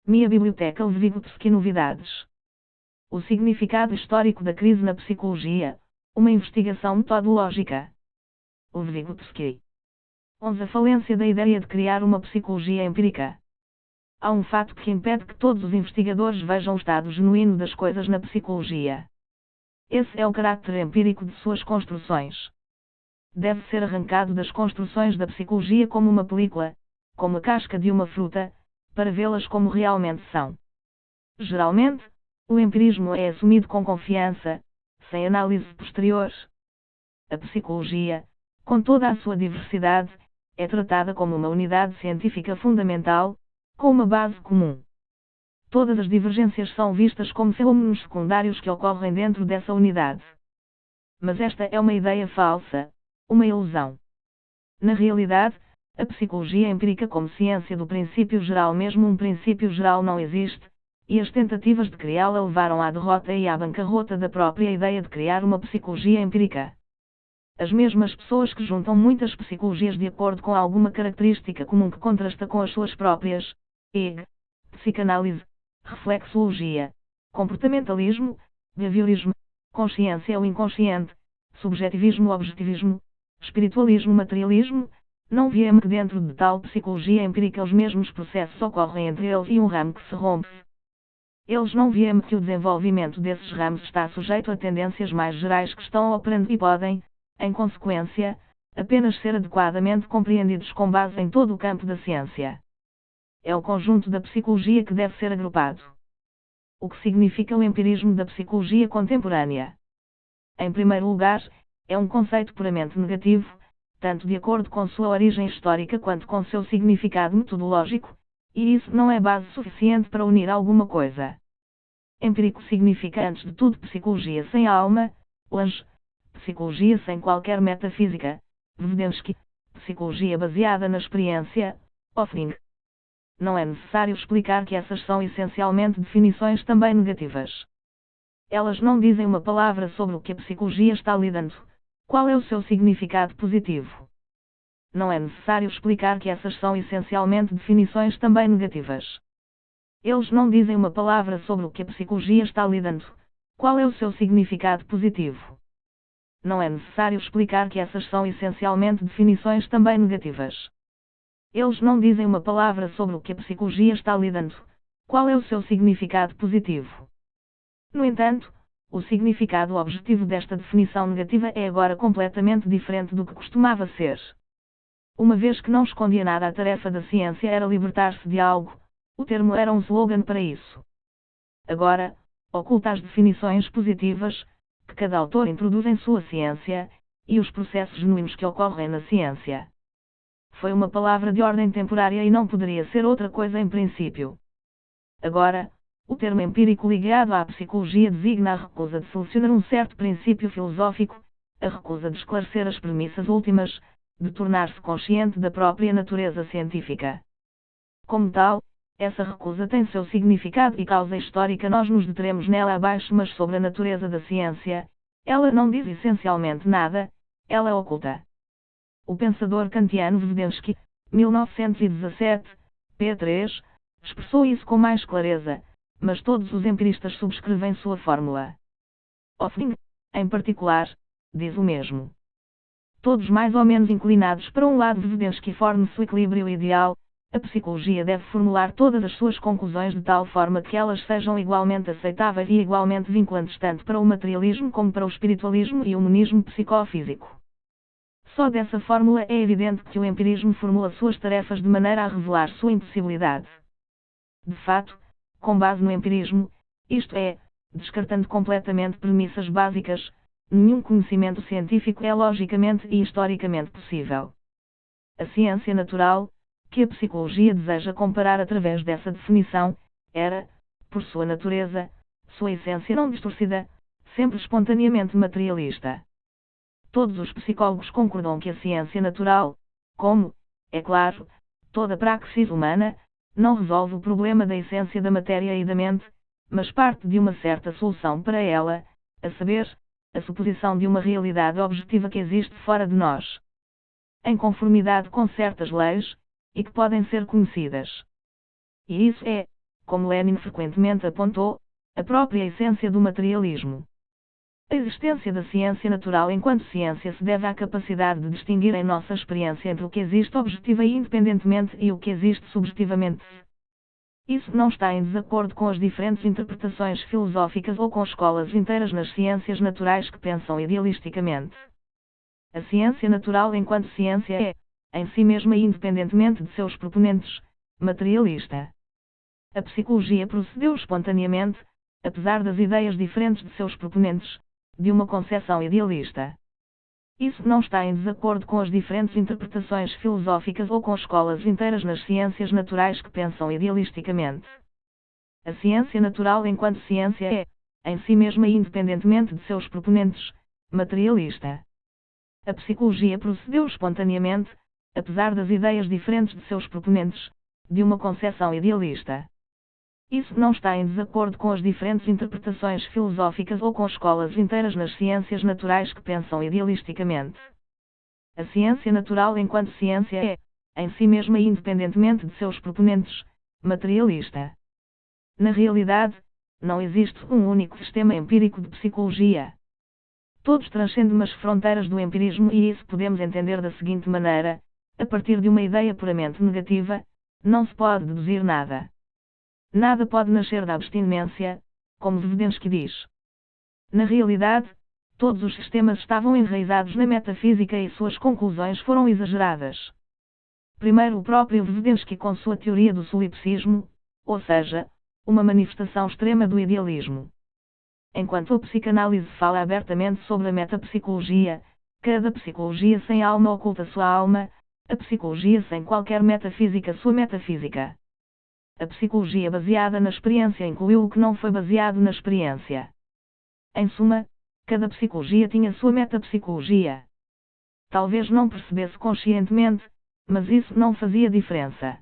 Minha biblioteca Vygotsky Novidades. O significado histórico da crise na psicologia, uma investigação metodológica. Vygotsky. 11. A falência da ideia de criar uma psicologia empírica. Há um fato que impede que todos os investigadores vejam o estado genuíno das coisas na psicologia. Esse é o caráter empírico de suas construções. Deve ser arrancado das construções da psicologia como uma película, como a casca de uma fruta, para vê-las como realmente são. Geralmente, o empirismo é assumido com confiança, sem análise posterior. A psicologia, com toda a sua diversidade, é tratada como uma unidade científica fundamental, com uma base comum. Todas as divergências são vistas como fenômenos secundários que ocorrem dentro dessa unidade. Mas esta é uma ideia falsa, uma ilusão. Na realidade, a psicologia empírica como ciência do princípio geral, mesmo um princípio geral, não existe, e as tentativas de criá-la levaram à derrota e à bancarrota da própria ideia de criar uma psicologia empírica. As mesmas pessoas que juntam muitas psicologias de acordo com alguma característica comum que contrasta com as suas próprias, psicanálise, reflexologia, comportamentalismo, behaviorismo, consciência ou inconsciente, subjetivismo ou objetivismo, espiritualismo, materialismo, não vemos que dentro de tal psicologia empírica os mesmos processos ocorrem entre eles e um ramo que se rompe. Eles não vemos que o desenvolvimento desses ramos está sujeito a tendências mais gerais que estão operando e podem, em consequência, apenas ser adequadamente compreendidos com base em todo o campo da ciência. É o conjunto da psicologia que deve ser agrupado. O que significa o empirismo da psicologia contemporânea? Em primeiro lugar, é um conceito puramente negativo, tanto de acordo com sua origem histórica quanto com seu significado metodológico, e isso não é base suficiente para unir alguma coisa. Empírico significa antes de tudo psicologia sem alma, Lange, psicologia sem qualquer metafísica, Vvedensky, psicologia baseada na experiência, Hoffing. Não é necessário explicar que essas são essencialmente definições também negativas. Elas não dizem uma palavra sobre o que a psicologia está lidando. Qual é o seu significado positivo? Não é necessário explicar que essas são essencialmente definições também negativas. Eles não dizem uma palavra sobre o que a psicologia está lidando. Qual é o seu significado positivo? Não é necessário explicar que essas são essencialmente definições também negativas. Eles não dizem uma palavra sobre o que a psicologia está lidando. Qual é o seu significado positivo? No entanto, o significado objetivo desta definição negativa é agora completamente diferente do que costumava ser. Uma vez que não escondia nada, a tarefa da ciência era libertar-se de algo, o termo era um slogan para isso. Agora, oculta as definições positivas que cada autor introduz em sua ciência, e os processos genuínos que ocorrem na ciência. Foi uma palavra de ordem temporária e não poderia ser outra coisa em princípio. Agora, o termo empírico ligado à psicologia designa a recusa de solucionar um certo princípio filosófico, a recusa de esclarecer as premissas últimas, de tornar-se consciente da própria natureza científica. Como tal, essa recusa tem seu significado e causa histórica. Nós nos deteremos nela abaixo, mas sobre a natureza da ciência, ela não diz essencialmente nada, ela oculta. O pensador kantiano Vvedensky, 1917, p. 3, expressou isso com mais clareza, mas todos os empiristas subscrevem sua fórmula. Hoffing, em particular, diz o mesmo. Todos mais ou menos inclinados para um lado, Vvedensky forma-se o equilíbrio ideal. A psicologia deve formular todas as suas conclusões de tal forma que elas sejam igualmente aceitáveis e igualmente vinculantes tanto para o materialismo como para o espiritualismo e o monismo psicofísico. Só dessa fórmula é evidente que o empirismo formula suas tarefas de maneira a revelar sua impossibilidade. De fato, com base no empirismo, isto é, descartando completamente premissas básicas, nenhum conhecimento científico é logicamente e historicamente possível. A ciência natural, que a psicologia deseja comparar através dessa definição, era, por sua natureza, sua essência não distorcida, sempre espontaneamente materialista. Todos os psicólogos concordam que a ciência natural, como, é claro, toda a praxis humana, não resolve o problema da essência da matéria e da mente, mas parte de uma certa solução para ela, a saber, a suposição de uma realidade objetiva que existe fora de nós, em conformidade com certas leis, e que podem ser conhecidas. E isso é, como Lenin frequentemente apontou, a própria essência do materialismo. A existência da ciência natural enquanto ciência se deve à capacidade de distinguir em nossa experiência entre o que existe objetiva e independentemente e o que existe subjetivamente. Isso não está em desacordo com as diferentes interpretações filosóficas ou com escolas inteiras nas ciências naturais que pensam idealisticamente. A ciência natural enquanto ciência é, em si mesma e independentemente de seus proponentes, materialista. A psicologia procedeu espontaneamente, apesar das ideias diferentes de seus proponentes, de uma concepção idealista. Isso não está em desacordo com as diferentes interpretações filosóficas ou com escolas inteiras nas ciências naturais que pensam idealisticamente. A ciência natural enquanto ciência é, em si mesma e independentemente de seus proponentes, materialista. A psicologia procedeu espontaneamente, apesar das ideias diferentes de seus proponentes, de uma concepção idealista. Isso não está em desacordo com as diferentes interpretações filosóficas ou com escolas inteiras nas ciências naturais que pensam idealisticamente. A ciência natural enquanto ciência é, em si mesma e independentemente de seus proponentes, materialista. Na realidade, não existe um único sistema empírico de psicologia. Todos transcendem as fronteiras do empirismo e isso podemos entender da seguinte maneira: a partir de uma ideia puramente negativa, não se pode deduzir nada. Nada pode nascer da abstinência, como Vedensky diz. Na realidade, todos os sistemas estavam enraizados na metafísica e suas conclusões foram exageradas. Primeiro o próprio Vedensky com sua teoria do solipsismo, ou seja, uma manifestação extrema do idealismo. Enquanto a psicanálise fala abertamente sobre a metapsicologia, cada psicologia sem alma oculta sua alma, a psicologia sem qualquer metafísica sua metafísica. A psicologia baseada na experiência incluiu o que não foi baseado na experiência. Em suma, cada psicologia tinha sua metapsicologia. Talvez não percebesse conscientemente, mas isso não fazia diferença.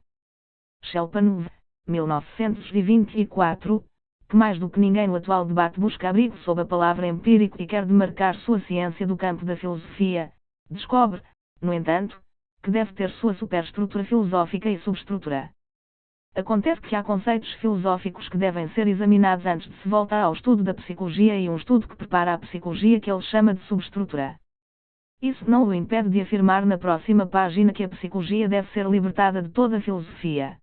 Shelpanov, 1924, que mais do que ninguém no atual debate busca abrigo sob a palavra empírico e quer demarcar sua ciência do campo da filosofia, descobre, no entanto, que deve ter sua superestrutura filosófica e subestrutura. Acontece que há conceitos filosóficos que devem ser examinados antes de se voltar ao estudo da psicologia e um estudo que prepara a psicologia que ele chama de subestrutura. Isso não o impede de afirmar na próxima página que a psicologia deve ser libertada de toda a filosofia.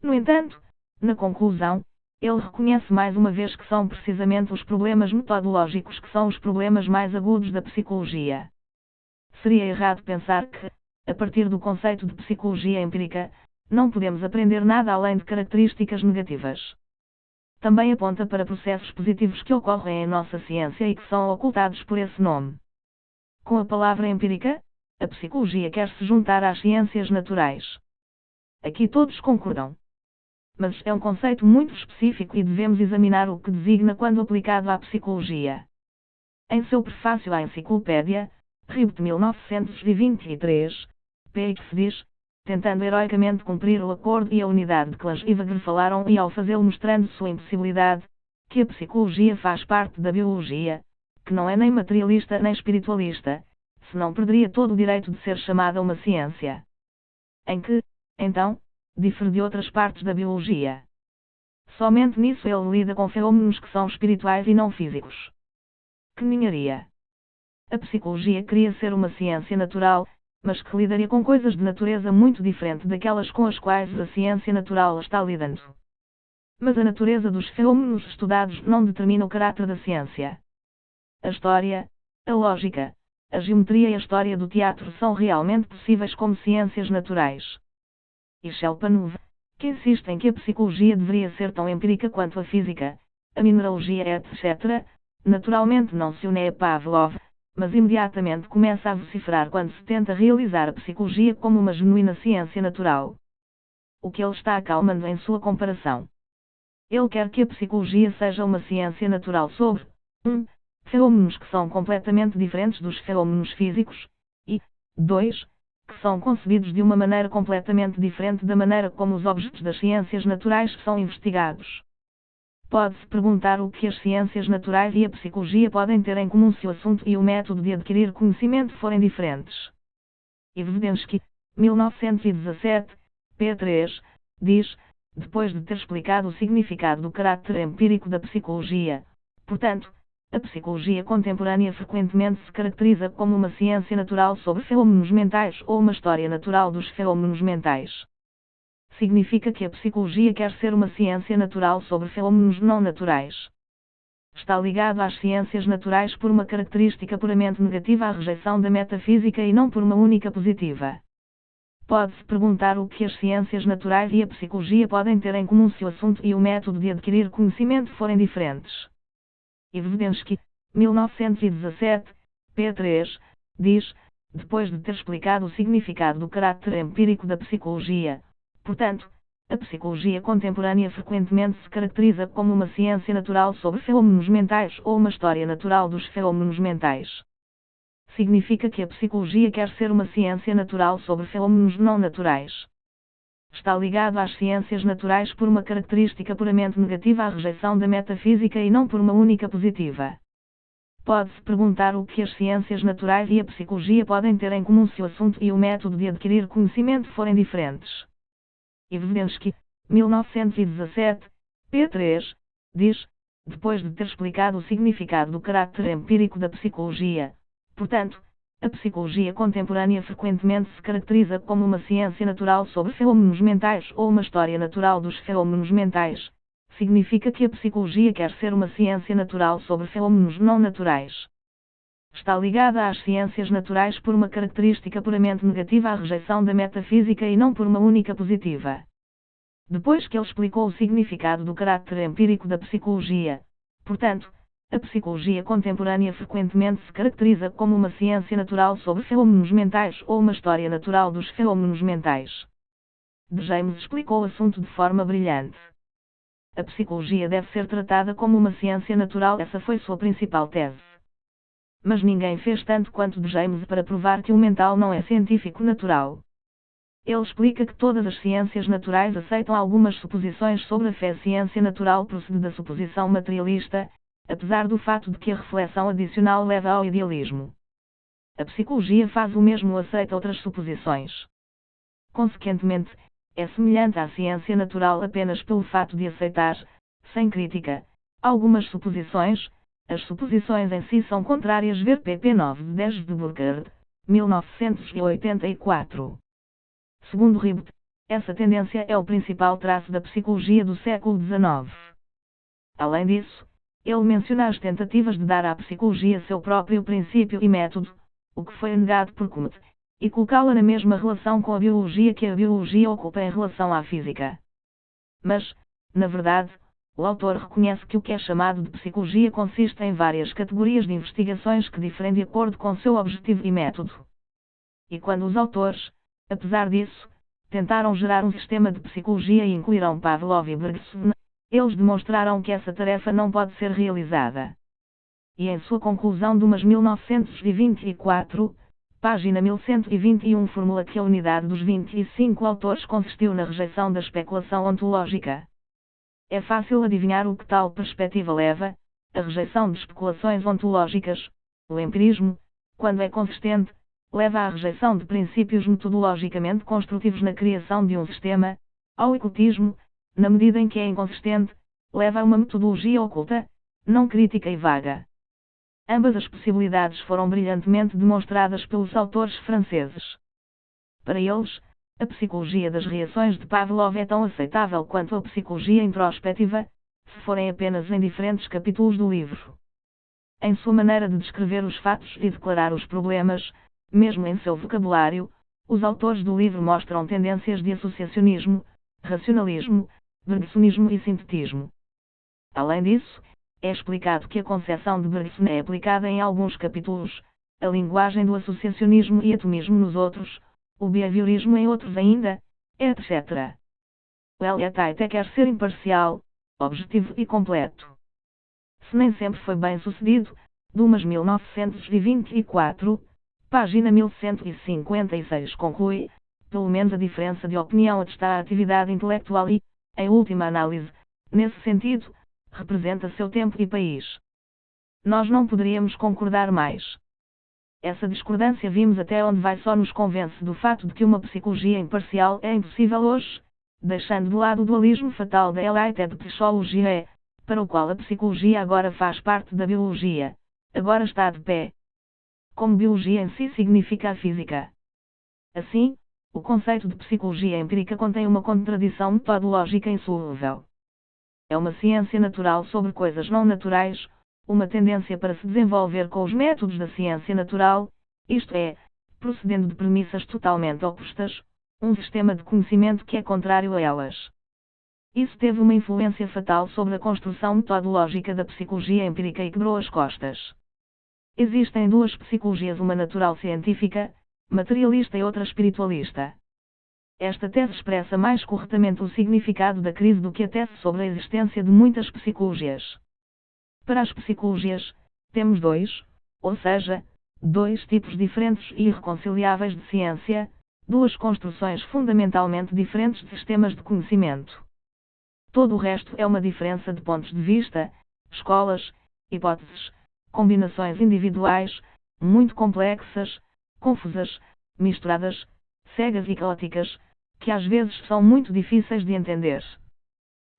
No entanto, na conclusão, ele reconhece mais uma vez que são precisamente os problemas metodológicos que são os problemas mais agudos da psicologia. Seria errado pensar que, a partir do conceito de psicologia empírica, não podemos aprender nada além de características negativas. Também aponta para processos positivos que ocorrem em nossa ciência e que são ocultados por esse nome. Com a palavra empírica, a psicologia quer se juntar às ciências naturais. Aqui todos concordam. Mas é um conceito muito específico e devemos examinar o que designa quando aplicado à psicologia. Em seu prefácio à enciclopédia, Ribbett 1923, Peix diz, tentando heroicamente cumprir o acordo e a unidade de que Langevin falaram e ao fazê-lo mostrando sua impossibilidade, que a psicologia faz parte da biologia, que não é nem materialista nem espiritualista, senão perderia todo o direito de ser chamada uma ciência. Em que, então, difere de outras partes da biologia. Somente nisso ele lida com fenômenos que são espirituais e não físicos. Que ninharia! A psicologia queria ser uma ciência natural, mas que lidaria com coisas de natureza muito diferente daquelas com as quais a ciência natural está lidando. Mas a natureza dos fenômenos estudados não determina o caráter da ciência. A história, a lógica, a geometria e a história do teatro são realmente possíveis como ciências naturais. E Shelpanov, que insiste em que a psicologia deveria ser tão empírica quanto a física, a mineralogia etc., naturalmente não se une a Pavlov, mas imediatamente começa a vociferar quando se tenta realizar a psicologia como uma genuína ciência natural. O que ele está acalmando em sua comparação. Ele quer que a psicologia seja uma ciência natural sobre 1. Fenômenos que são completamente diferentes dos fenômenos físicos, e 2. Que são concebidos de uma maneira completamente diferente da maneira como os objetos das ciências naturais são investigados. Pode-se perguntar o que as ciências naturais e a psicologia podem ter em comum se o assunto e o método de adquirir conhecimento forem diferentes. E Vedensky, 1917, p. 3, diz, depois de ter explicado o significado do caráter empírico da psicologia. Portanto, a psicologia contemporânea frequentemente se caracteriza como uma ciência natural sobre fenômenos mentais ou uma história natural dos fenômenos mentais. Significa que a psicologia quer ser uma ciência natural sobre fenômenos não naturais. Está ligado às ciências naturais por uma característica puramente negativa à rejeição da metafísica e não por uma única positiva. Pode-se perguntar o que as ciências naturais e a psicologia podem ter em comum se o assunto e o método de adquirir conhecimento forem diferentes. Evidensky, 1917, p. 3, diz, depois de ter explicado o significado do caráter empírico da psicologia. Portanto, a psicologia contemporânea frequentemente se caracteriza como uma ciência natural sobre fenômenos mentais ou uma história natural dos fenômenos mentais. Significa que a psicologia quer ser uma ciência natural sobre fenômenos não naturais. Está ligado às ciências naturais por uma característica puramente negativa à rejeição da metafísica e não por uma única positiva. Pode-se perguntar o que as ciências naturais e a psicologia podem ter em comum se o assunto e o método de adquirir conhecimento forem diferentes. Evidensky, 1917, p. 3, diz, depois de ter explicado o significado do caráter empírico da psicologia. Portanto, a psicologia contemporânea frequentemente se caracteriza como uma ciência natural sobre fenômenos mentais ou uma história natural dos fenômenos mentais. Significa que a psicologia quer ser uma ciência natural sobre fenômenos não naturais. Está ligada às ciências naturais por uma característica puramente negativa à rejeição da metafísica e não por uma única positiva. Depois que ele explicou o significado do caráter empírico da psicologia, portanto, a psicologia contemporânea frequentemente se caracteriza como uma ciência natural sobre fenômenos mentais ou uma história natural dos fenômenos mentais. James explicou o assunto de forma brilhante. A psicologia deve ser tratada como uma ciência natural, essa foi sua principal tese. Mas ninguém fez tanto quanto James para provar que o mental não é científico natural. Ele explica que todas as ciências naturais aceitam algumas suposições sobre a fé. A ciência natural procede da suposição materialista, apesar do fato de que a reflexão adicional leva ao idealismo. A psicologia faz o mesmo, aceita outras suposições. Consequentemente, é semelhante à ciência natural apenas pelo fato de aceitar, sem crítica, algumas suposições. As suposições em si são contrárias. Ver pp. 9-10 de Burkhardt, 1984. Segundo Ribot, essa tendência é o principal traço da psicologia do século XIX. Além disso, ele menciona as tentativas de dar à psicologia seu próprio princípio e método, o que foi negado por Comte, e colocá-la na mesma relação com a biologia que a biologia ocupa em relação à física. Mas, na verdade, o autor reconhece que o que é chamado de psicologia consiste em várias categorias de investigações que diferem de acordo com seu objetivo e método. E quando os autores, apesar disso, tentaram gerar um sistema de psicologia e incluíram Pavlov e Bergson, eles demonstraram que essa tarefa não pode ser realizada. E em sua conclusão de 1924, página 1121, formula que a unidade dos 25 autores consistiu na rejeição da especulação ontológica. É fácil adivinhar o que tal perspectiva leva, a rejeição de especulações ontológicas. O empirismo, quando é consistente, leva à rejeição de princípios metodologicamente construtivos na criação de um sistema. Ao ocultismo, na medida em que é inconsistente, leva a uma metodologia oculta, não crítica e vaga. Ambas as possibilidades foram brilhantemente demonstradas pelos autores franceses. Para eles, a psicologia das reações de Pavlov é tão aceitável quanto a psicologia introspectiva, se forem apenas em diferentes capítulos do livro. Em sua maneira de descrever os fatos e declarar os problemas, mesmo em seu vocabulário, os autores do livro mostram tendências de associacionismo, racionalismo, bergsonismo e sintetismo. Além disso, é explicado que a concepção de Bergson é aplicada em alguns capítulos, a linguagem do associacionismo e atomismo nos outros, o behaviorismo em outros ainda, etc. O Eliot até quer ser imparcial, objetivo e completo. Se nem sempre foi bem sucedido, Dumas 1924, página 1156 conclui, pelo menos a diferença de opinião atesta a atividade intelectual e, em última análise, nesse sentido, representa seu tempo e país. Nós não poderíamos concordar mais. Essa discordância vimos até onde vai só nos convence do fato de que uma psicologia imparcial é impossível hoje, deixando de lado o dualismo fatal da elite de psicologia, para o qual a psicologia agora faz parte da biologia, agora está de pé. Como biologia em si significa a física. Assim, o conceito de psicologia empírica contém uma contradição metodológica insolúvel. É uma ciência natural sobre coisas não naturais, uma tendência para se desenvolver com os métodos da ciência natural, isto é, procedendo de premissas totalmente opostas, um sistema de conhecimento que é contrário a elas. Isso teve uma influência fatal sobre a construção metodológica da psicologia empírica e quebrou as costas. Existem duas psicologias, uma natural científica, materialista e outra espiritualista. Esta tese expressa mais corretamente o significado da crise do que a tese sobre a existência de muitas psicologias. Para as psicologias, temos dois tipos diferentes e irreconciliáveis de ciência, duas construções fundamentalmente diferentes de sistemas de conhecimento. Todo o resto é uma diferença de pontos de vista, escolas, hipóteses, combinações individuais, muito complexas, confusas, misturadas, cegas e caóticas, que às vezes são muito difíceis de entender.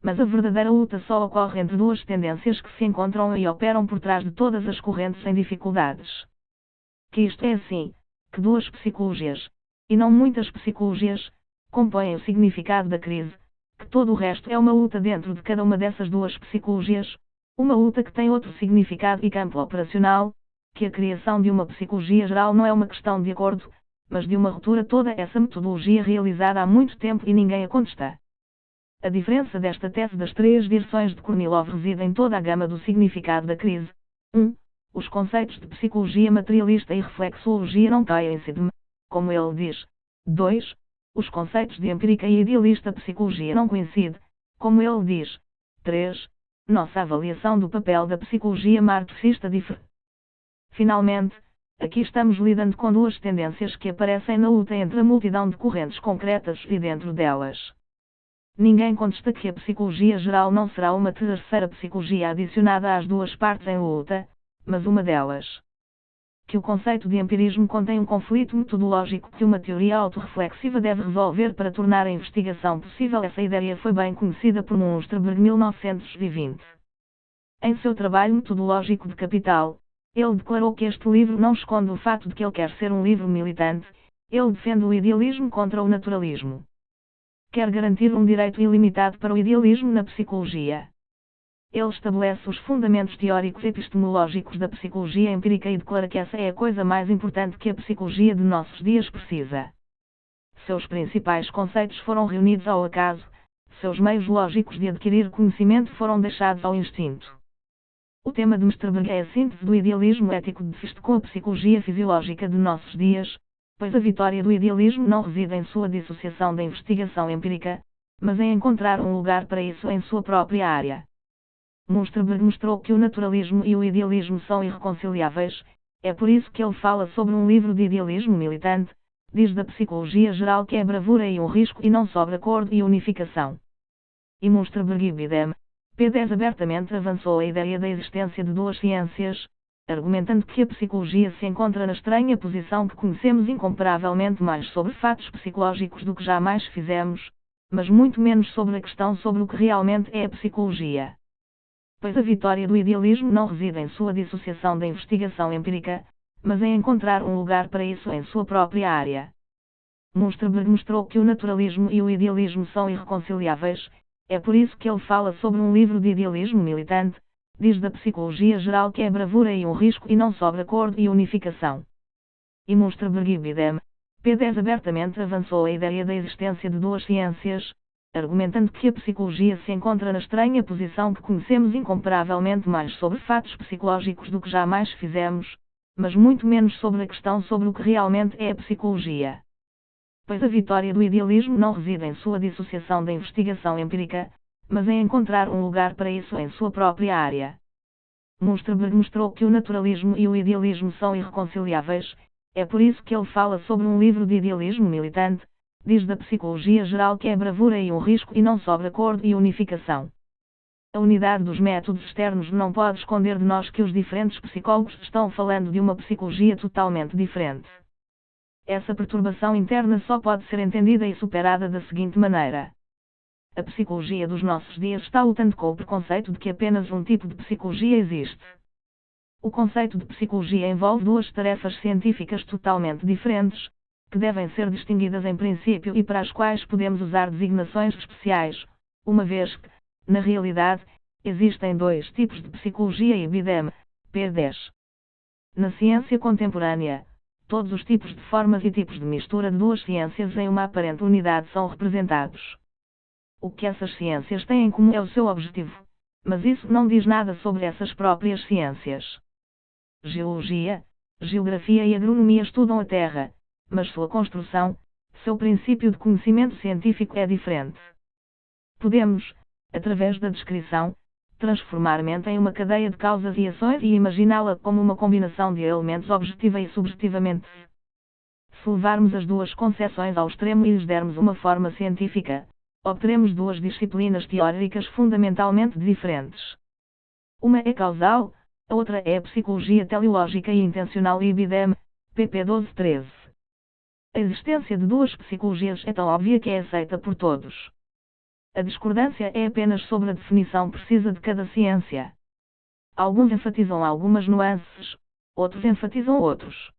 Mas a verdadeira luta só ocorre entre duas tendências que se encontram e operam por trás de todas as correntes sem dificuldades. Que isto é assim, que duas psicologias, e não muitas psicologias, compõem o significado da crise, que todo o resto é uma luta dentro de cada uma dessas duas psicologias, uma luta que tem outro significado e campo operacional, que a criação de uma psicologia geral não é uma questão de acordo, mas de uma ruptura toda essa metodologia realizada há muito tempo e ninguém a contesta. A diferença desta tese das três versões de Kornilov reside em toda a gama do significado da crise. 1. Os conceitos de psicologia materialista e reflexologia não caem-se de, como ele diz. 2. Os conceitos de empírica e idealista psicologia não coincidem, como ele diz. 3. Nossa avaliação do papel da psicologia marxista difere. Finalmente, aqui estamos lidando com duas tendências que aparecem na luta entre a multidão de correntes concretas e dentro delas. Ninguém contesta que a psicologia geral não será uma terceira psicologia adicionada às duas partes em luta, mas uma delas. Que o conceito de empirismo contém um conflito metodológico que uma teoria autorreflexiva deve resolver para tornar a investigação possível. Essa ideia foi bem conhecida por Munsterberg em 1920. Em seu trabalho metodológico de Capital, ele declarou que este livro não esconde o fato de que ele quer ser um livro militante, ele defende o idealismo contra o naturalismo. Quer garantir um direito ilimitado para o idealismo na psicologia. Ele estabelece os fundamentos teóricos e epistemológicos da psicologia empírica e declara que essa é a coisa mais importante que a psicologia de nossos dias precisa. Seus principais conceitos foram reunidos ao acaso, seus meios lógicos de adquirir conhecimento foram deixados ao instinto. O tema de Munsterberg é a síntese do idealismo ético de Fichte com a psicologia fisiológica de nossos dias, pois a vitória do idealismo não reside em sua dissociação da investigação empírica, mas em encontrar um lugar para isso em sua própria área. Munsterberg mostrou que o naturalismo e o idealismo são irreconciliáveis, é por isso que ele fala sobre um livro de idealismo militante, diz da psicologia geral que é bravura e um risco e não sobre acordo e unificação. E Munsterberg ibidem, P10 abertamente avançou a ideia da existência de duas ciências, argumentando que a psicologia se encontra na estranha posição que conhecemos incomparavelmente mais sobre fatos psicológicos do que jamais fizemos, mas muito menos sobre a questão sobre o que realmente é a psicologia. Pois a vitória do idealismo não reside em sua dissociação da investigação empírica, mas em encontrar um lugar para isso em sua própria área. Munsterberg mostrou que o naturalismo e o idealismo são irreconciliáveis, é por isso que ele fala sobre um livro de idealismo militante, diz da psicologia geral que é bravura e um risco e não sobre acordo e unificação. E Munsterberg ibidem, P10 abertamente avançou a ideia da existência de duas ciências, argumentando que a psicologia se encontra na estranha posição que conhecemos incomparavelmente mais sobre fatos psicológicos do que jamais fizemos, mas muito menos sobre a questão sobre o que realmente é a psicologia. Pois a vitória do idealismo não reside em sua dissociação da investigação empírica, mas em encontrar um lugar para isso em sua própria área. Munsterberg mostrou que o naturalismo e o idealismo são irreconciliáveis, é por isso que ele fala sobre um livro de idealismo militante, diz da psicologia geral que é bravura e um risco e não sobre acordo e unificação. A unidade dos métodos externos não pode esconder de nós que os diferentes psicólogos estão falando de uma psicologia totalmente diferente. Essa perturbação interna só pode ser entendida e superada da seguinte maneira. A psicologia dos nossos dias está lutando com o preconceito de que apenas um tipo de psicologia existe. O conceito de psicologia envolve duas tarefas científicas totalmente diferentes, que devem ser distinguidas em princípio e para as quais podemos usar designações especiais, uma vez que, na realidade, existem dois tipos de psicologia e BIDEM, P10. Na ciência contemporânea, todos os tipos de formas e tipos de mistura de duas ciências em uma aparente unidade são representados. O que essas ciências têm em comum é o seu objetivo, mas isso não diz nada sobre essas próprias ciências. Geologia, geografia e agronomia estudam a Terra, mas sua construção, seu princípio de conhecimento científico é diferente. Podemos, através da descrição, transformar mente em uma cadeia de causas e ações e imaginá-la como uma combinação de elementos objetiva e subjetivamente. Se levarmos as duas concepções ao extremo e lhes dermos uma forma científica, obteremos duas disciplinas teóricas fundamentalmente diferentes. Uma é causal, a outra é a psicologia teleológica e intencional e BIDEM, pp. 12-13. A existência de duas psicologias é tão óbvia que é aceita por todos. A discordância é apenas sobre a definição precisa de cada ciência. Alguns enfatizam algumas nuances, outros enfatizam outros.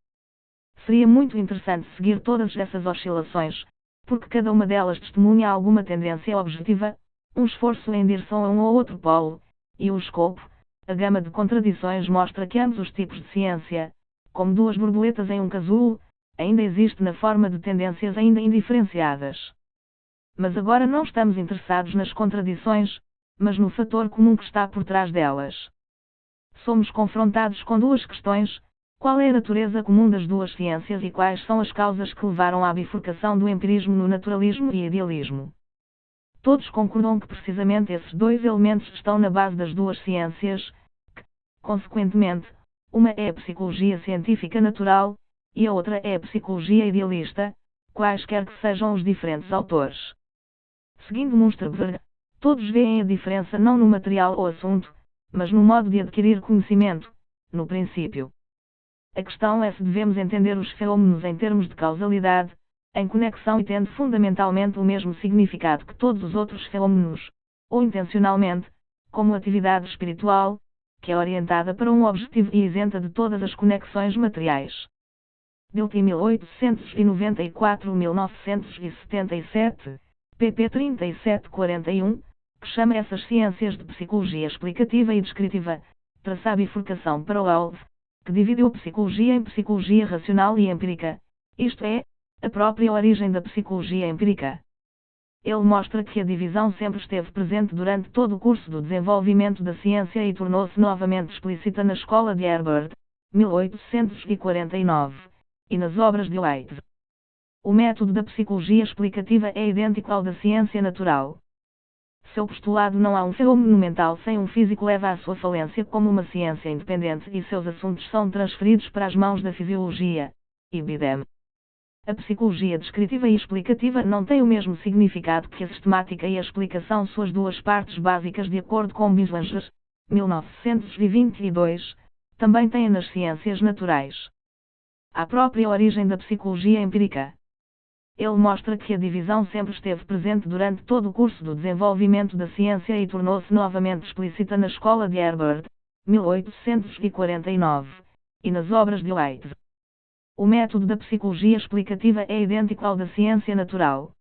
Seria muito interessante seguir todas essas oscilações, porque cada uma delas testemunha alguma tendência objetiva, um esforço em direção a um ou outro polo, e o escopo, a gama de contradições mostra que ambos os tipos de ciência, como duas borboletas em um casulo, ainda existe na forma de tendências ainda indiferenciadas. Mas agora não estamos interessados nas contradições, mas no fator comum que está por trás delas. Somos confrontados com duas questões: qual é a natureza comum das duas ciências e quais são as causas que levaram à bifurcação do empirismo no naturalismo e idealismo? Todos concordam que precisamente esses dois elementos estão na base das duas ciências, que, consequentemente, uma é a psicologia científica natural, e a outra é a psicologia idealista, quaisquer que sejam os diferentes autores. Seguindo Munsterberg, todos veem a diferença não no material ou assunto, mas no modo de adquirir conhecimento, no princípio. A questão é se devemos entender os fenômenos em termos de causalidade, em conexão e tendo fundamentalmente o mesmo significado que todos os outros fenômenos, ou intencionalmente, como atividade espiritual, que é orientada para um objetivo e isenta de todas as conexões materiais. Dilthey 1894-1977, pp. 37-41, que chama essas ciências de psicologia explicativa e descritiva, traça a bifurcação para o alvo, que dividiu a psicologia em psicologia racional e empírica, isto é, a própria origem da psicologia empírica. Ele mostra que a divisão sempre esteve presente durante todo o curso do desenvolvimento da ciência e tornou-se novamente explícita na escola de Herbert, 1849, e nas obras de White. O método da psicologia explicativa é idêntico ao da ciência natural. Seu postulado não há um fenômeno mental sem um físico leva à sua falência como uma ciência independente e seus assuntos são transferidos para as mãos da fisiologia, e BIDEM. A psicologia descritiva e explicativa não tem o mesmo significado que a sistemática e a explicação, suas duas partes básicas, de acordo com Bislanger, 1922, também têm nas ciências naturais. A própria origem da psicologia empírica. Ele mostra que a divisão sempre esteve presente durante todo o curso do desenvolvimento da ciência e tornou-se novamente explícita na escola de Herbert, 1849, e nas obras de White. O método da psicologia explicativa é idêntico ao da ciência natural.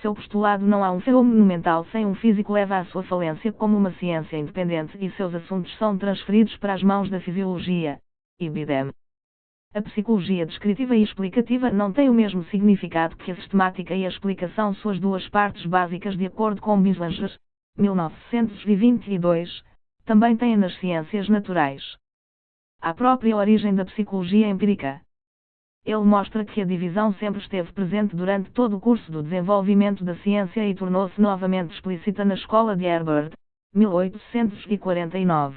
Seu postulado não há um fenômeno mental sem um físico leva à sua falência como uma ciência independente e seus assuntos são transferidos para as mãos da fisiologia, e BIDEM. A psicologia descritiva e explicativa não tem o mesmo significado que a sistemática e a explicação, suas duas partes básicas, de acordo com Bislanger, 1922, também têm nas ciências naturais. A própria origem da psicologia empírica. Ele mostra que a divisão sempre esteve presente durante todo o curso do desenvolvimento da ciência e tornou-se novamente explícita na escola de Herbert, 1849,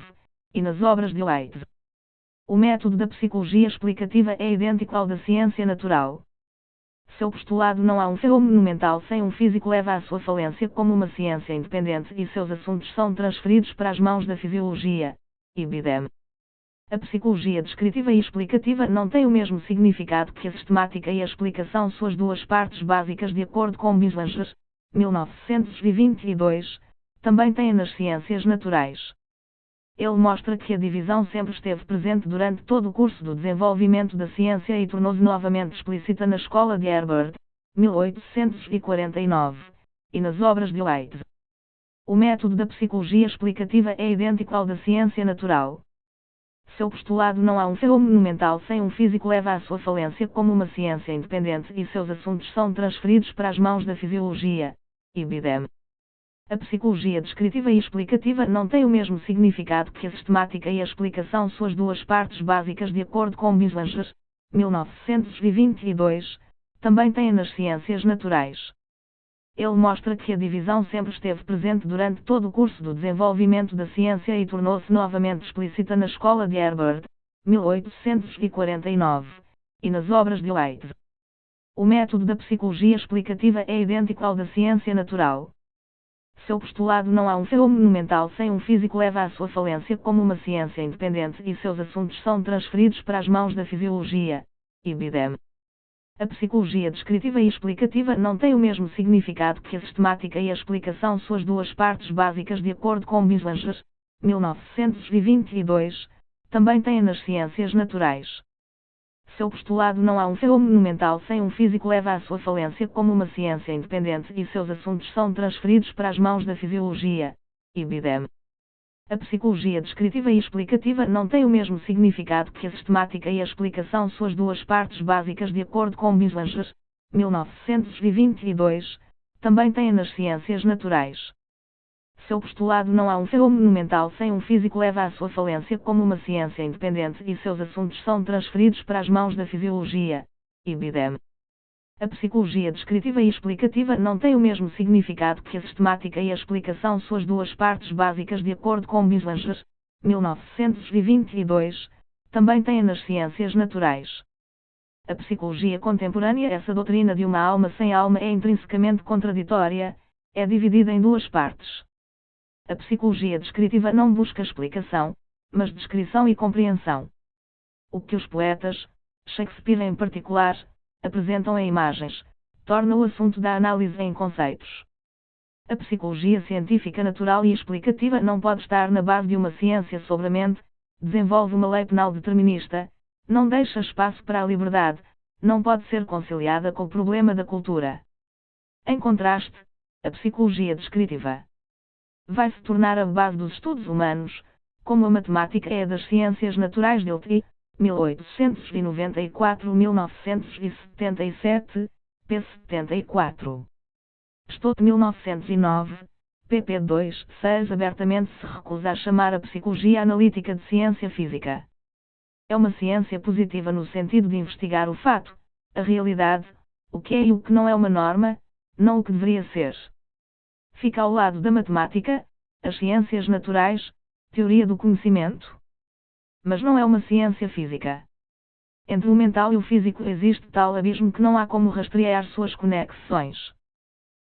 e nas obras de White. O método da psicologia explicativa é idêntico ao da ciência natural. Seu postulado não há um fenômeno mental sem um físico leva à sua falência como uma ciência independente e seus assuntos são transferidos para as mãos da fisiologia, e BIDEM. A psicologia descritiva e explicativa não tem o mesmo significado que a sistemática e a explicação, suas duas partes básicas, de acordo com Bislanger, 1922, também tem nas ciências naturais. Ele mostra que a divisão sempre esteve presente durante todo o curso do desenvolvimento da ciência e tornou-se novamente explícita na escola de Herbert, 1849, e nas obras de White. O método da psicologia explicativa é idêntico ao da ciência natural. Seu postulado não há um fenômeno mental sem um físico leva à sua falência como uma ciência independente e seus assuntos são transferidos para as mãos da fisiologia, ibidem. A psicologia descritiva e explicativa não tem o mesmo significado que a sistemática e a explicação suas duas partes básicas de acordo com Bislanger, 1922, também tem nas ciências naturais. Ele mostra que a divisão sempre esteve presente durante todo o curso do desenvolvimento da ciência e tornou-se novamente explícita na escola de Herbert, 1849, e nas obras de White. O método da psicologia explicativa é idêntico ao da ciência natural. Seu postulado não há um fenômeno mental sem um físico leva à sua falência como uma ciência independente e seus assuntos são transferidos para as mãos da fisiologia, ibidem. A psicologia descritiva e explicativa não tem o mesmo significado que a sistemática e a explicação suas duas partes básicas de acordo com Bislanger, 1922, também tem nas ciências naturais. Seu postulado não há um fenômeno mental sem um físico leva à sua falência como uma ciência independente e seus assuntos são transferidos para as mãos da fisiologia, ibidem. A psicologia descritiva e explicativa não tem o mesmo significado que a sistemática e a explicação suas duas partes básicas de acordo com Bislanger, 1922, também tem nas ciências naturais. Seu postulado não há um fenômeno mental sem um físico leva à sua falência como uma ciência independente e seus assuntos são transferidos para as mãos da fisiologia, ibidem. A psicologia descritiva e explicativa não tem o mesmo significado que a sistemática e a explicação suas duas partes básicas de acordo com Bislanger, 1922, também tem nas ciências naturais. A psicologia contemporânea, essa doutrina de uma alma sem alma é intrinsecamente contraditória, é dividida em duas partes. A psicologia descritiva não busca explicação, mas descrição e compreensão. O que os poetas, Shakespeare em particular, apresentam em imagens, torna o assunto da análise em conceitos. A psicologia científica natural e explicativa não pode estar na base de uma ciência sobre a mente, desenvolve uma lei penal determinista, não deixa espaço para a liberdade, não pode ser conciliada com o problema da cultura. Em contraste, a psicologia descritiva vai se tornar a base dos estudos humanos, como a matemática é das ciências naturais de 1894-1977, p. 74. Stott 1909, pp. 2, 6 abertamente se recusa a chamar a psicologia analítica de ciência física. É uma ciência positiva no sentido de investigar o fato, a realidade, o que é e o que não é uma norma, não o que deveria ser. Fica ao lado da matemática, as ciências naturais, teoria do conhecimento. Mas não é uma ciência física. Entre o mental e o físico existe tal abismo que não há como rastrear suas conexões.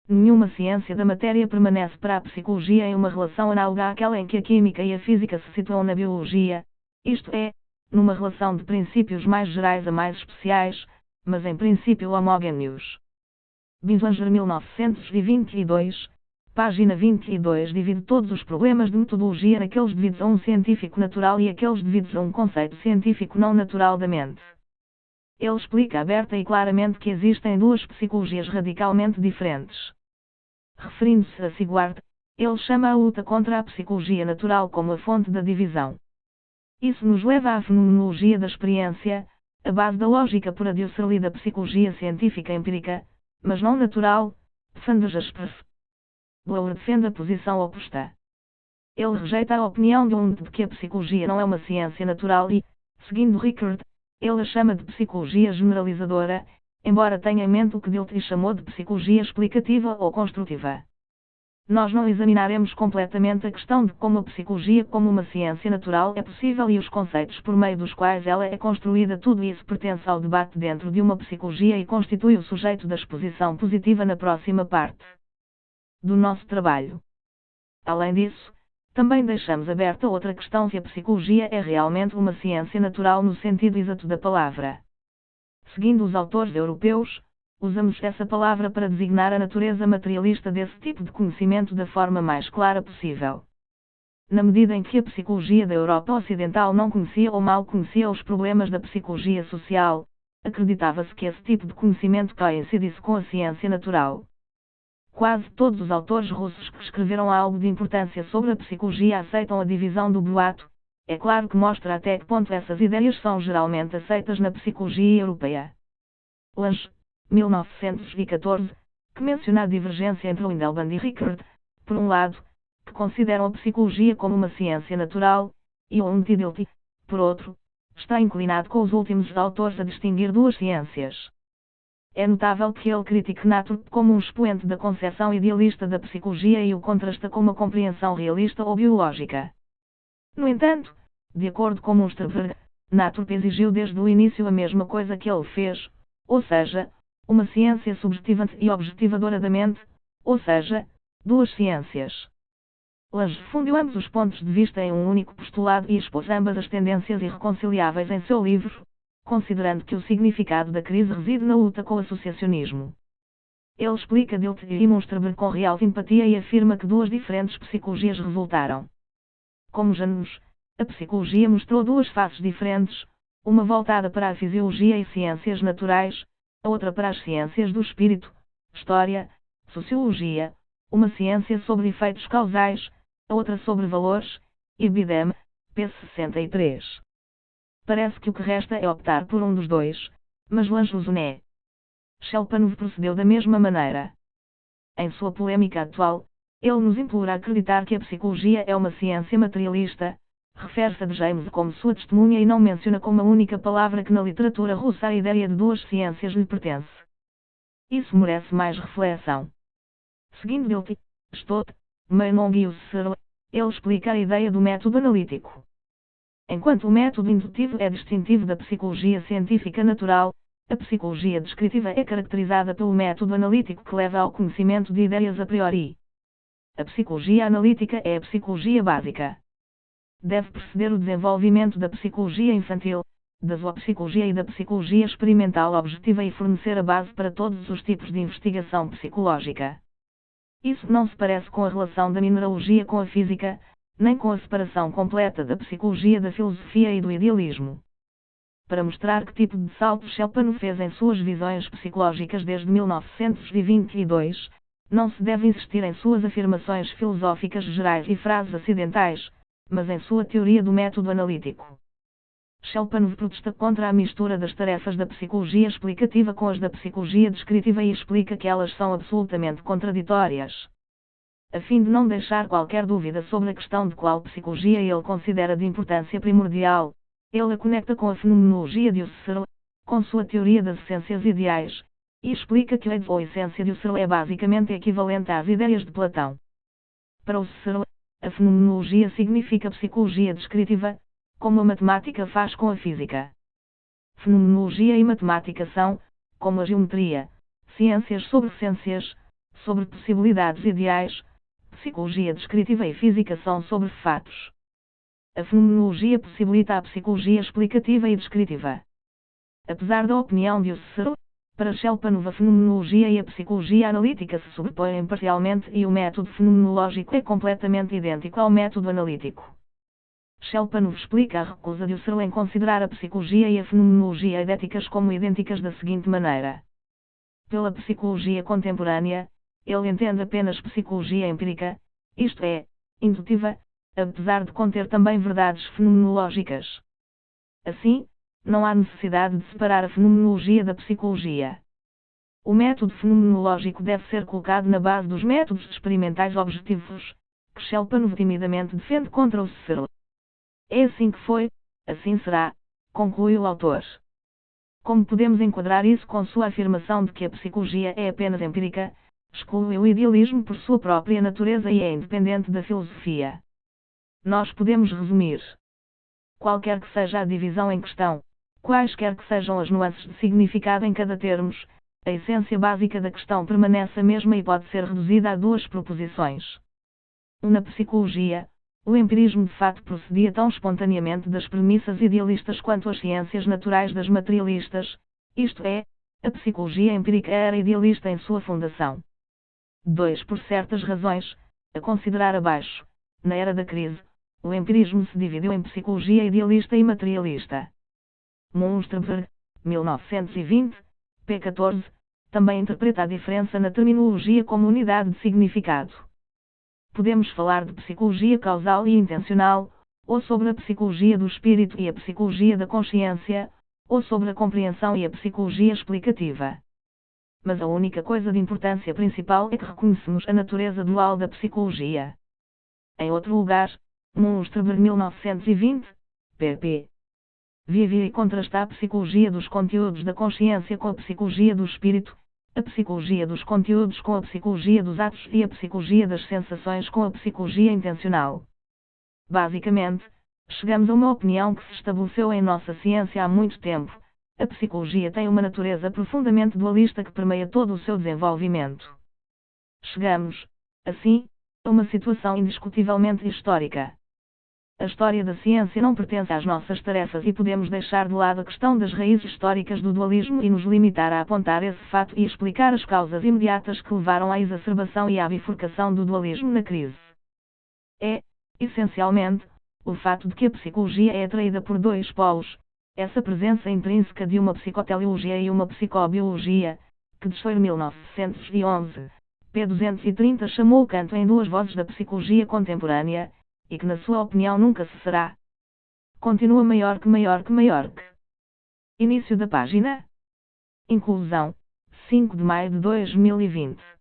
Nenhuma ciência da matéria permanece para a psicologia em uma relação análoga àquela em que a química e a física se situam na biologia, isto é, numa relação de princípios mais gerais a mais especiais, mas em princípio homogêneos. Bislanger 1922, página 22 divide todos os problemas de metodologia naqueles devidos a um científico natural e aqueles devidos a um conceito científico não natural da mente. Ele explica aberta e claramente que existem duas psicologias radicalmente diferentes. Referindo-se a Sigwart, ele chama a luta contra a psicologia natural como a fonte da divisão. Isso nos leva à fenomenologia da experiência, a base da lógica pura de Husserl e da psicologia científica empírica, mas não natural, defende Jaspers. Blower defende a posição oposta. Ele rejeita a opinião de Wundt de que a psicologia não é uma ciência natural e, seguindo Rickert, ele a chama de psicologia generalizadora, embora tenha em mente o que Dilthey chamou de psicologia explicativa ou construtiva. Nós não examinaremos completamente a questão de como a psicologia como uma ciência natural é possível e os conceitos por meio dos quais ela é construída. Tudo isso pertence ao debate dentro de uma psicologia e constitui o sujeito da exposição positiva na próxima parte do nosso trabalho. Além disso, também deixamos aberta outra questão: se a psicologia é realmente uma ciência natural no sentido exato da palavra. Seguindo os autores europeus, Usamos essa palavra para designar a natureza materialista desse tipo de conhecimento da forma mais clara possível. Na medida em que a psicologia da Europa Ocidental não conhecia ou mal conhecia os problemas da psicologia social, acreditava-se que esse tipo de conhecimento coincidisse com a ciência natural. Quase todos os autores russos que escreveram algo de importância sobre a psicologia aceitam a divisão do boato. É claro que mostra até que ponto essas ideias são geralmente aceitas na psicologia europeia. Lange, 1914, que menciona a divergência entre Windelband e Rickert, por um lado, que consideram a psicologia como uma ciência natural, e Ontidilti, por outro, está inclinado com os últimos autores a distinguir duas ciências. É notável que ele critique Nature como um expoente da concepção idealista da psicologia e o contrasta com uma compreensão realista ou biológica. No entanto, de acordo com Munsterberg, Nature exigiu desde o início a mesma coisa que ele fez, ou seja, uma ciência subjetivante e objetivadora da mente, ou seja, duas ciências. Lange fundiu ambos os pontos de vista em um único postulado e expôs ambas as tendências irreconciliáveis em seu livro, considerando que o significado da crise reside na luta com o associacionismo. Ele explica Dilthey e Munsterberg com real simpatia e afirma que duas diferentes psicologias resultaram. Como Janus, a psicologia mostrou duas faces diferentes, uma voltada para a fisiologia e ciências naturais, a outra para as ciências do espírito, história, sociologia, uma ciência sobre efeitos causais, a outra sobre valores, Ibidem, p. 63. Parece que o que resta é optar por um dos dois, mas Lange os une. Shelpanov procedeu da mesma maneira. Em sua polêmica atual, ele nos implora a acreditar que a psicologia é uma ciência materialista, refere-se a James como sua testemunha e não menciona com uma única palavra que na literatura russa a ideia de duas ciências lhe pertence. Isso merece mais reflexão. Seguindo Dilthey, Stott, Meinong e Husserl, ele explica a ideia do método analítico. Enquanto o método indutivo é distintivo da psicologia científica natural, a psicologia descritiva é caracterizada pelo método analítico que leva ao conhecimento de ideias a priori. A psicologia analítica é a psicologia básica. Deve preceder o desenvolvimento da psicologia infantil, da zoopsicologia e da psicologia experimental objetiva e fornecer a base para todos os tipos de investigação psicológica. Isso não se parece com a relação da mineralogia com a física, nem com a separação completa da psicologia da filosofia e do idealismo. Para mostrar que tipo de salto Shelpanov fez em suas visões psicológicas desde 1922, não se deve insistir em suas afirmações filosóficas gerais e frases acidentais, mas em sua teoria do método analítico. Shelpanov protesta contra a mistura das tarefas da psicologia explicativa com as da psicologia descritiva e explica que elas são absolutamente contraditórias. A fim de não deixar qualquer dúvida sobre a questão de qual psicologia ele considera de importância primordial, ele a conecta com a fenomenologia de Husserl, com sua teoria das essências ideais, e explica que a ou essência de Husserl é basicamente equivalente às ideias de Platão. Para Husserl, a fenomenologia significa psicologia descritiva, como a matemática faz com a física. Fenomenologia e matemática são, como a geometria, ciências sobre ciências, sobre possibilidades ideais. Psicologia descritiva e física são sobre fatos. A fenomenologia possibilita a psicologia explicativa e descritiva. Apesar da opinião de Husserl, para Shelpanov a fenomenologia e a psicologia analítica se sobrepõem parcialmente e o método fenomenológico é completamente idêntico ao método analítico. Shelpanov explica a recusa de Husserl em considerar a psicologia e a fenomenologia eidéticas como idênticas da seguinte maneira. Pela psicologia contemporânea, ele entende apenas psicologia empírica, isto é, indutiva, apesar de conter também verdades fenomenológicas. Assim, não há necessidade de separar a fenomenologia da psicologia. O método fenomenológico deve ser colocado na base dos métodos experimentais objetivos, que Shelpanov timidamente defende contra o Husserl. É assim que foi, assim será, conclui o autor. Como podemos enquadrar isso com sua afirmação de que a psicologia é apenas empírica, exclui o idealismo por sua própria natureza e é independente da filosofia? Nós podemos resumir. Qualquer que seja a divisão em questão, quaisquer que sejam as nuances de significado em cada termo, a essência básica da questão permanece a mesma e pode ser reduzida a duas proposições. Na psicologia, o empirismo de fato procedia tão espontaneamente das premissas idealistas quanto as ciências naturais das materialistas, isto é, A psicologia empírica era idealista em sua fundação. 2. Por certas razões, a considerar abaixo, na era da crise, o empirismo se dividiu em psicologia idealista e materialista. Munsterberg, 1920, p. 14, também interpreta a diferença na terminologia como unidade de significado. Podemos falar de psicologia causal e intencional, ou sobre a psicologia do espírito e a psicologia da consciência, ou sobre a compreensão e a psicologia explicativa. Mas a única coisa de importância principal é que reconhecemos a natureza dual da psicologia. Em outro lugar, Munsterberg 1920, pp. Vive e contrasta a psicologia dos conteúdos da consciência com a psicologia do espírito, a psicologia dos conteúdos com a psicologia dos atos e a psicologia das sensações com a psicologia intencional. Basicamente, chegamos a uma opinião que se estabeleceu em nossa ciência há muito tempo: a psicologia tem uma natureza profundamente dualista que permeia todo o seu desenvolvimento. Chegamos, assim, a uma situação indiscutivelmente histórica. A história da ciência não pertence às nossas tarefas e podemos deixar de lado a questão das raízes históricas do dualismo e nos limitar a apontar esse fato e explicar as causas imediatas que levaram à exacerbação e à bifurcação do dualismo na crise. É, essencialmente, o fato de que a psicologia é atraída por dois polos, essa presença intrínseca de uma psicoteleologia e uma psicobiologia, que Desfoir 1911, p. 230 chamou o canto em duas vozes da psicologia contemporânea, e que na sua opinião nunca cessará. Continua maior que maior que maior que. Início da página. Inclusão, 5 de maio de 2020.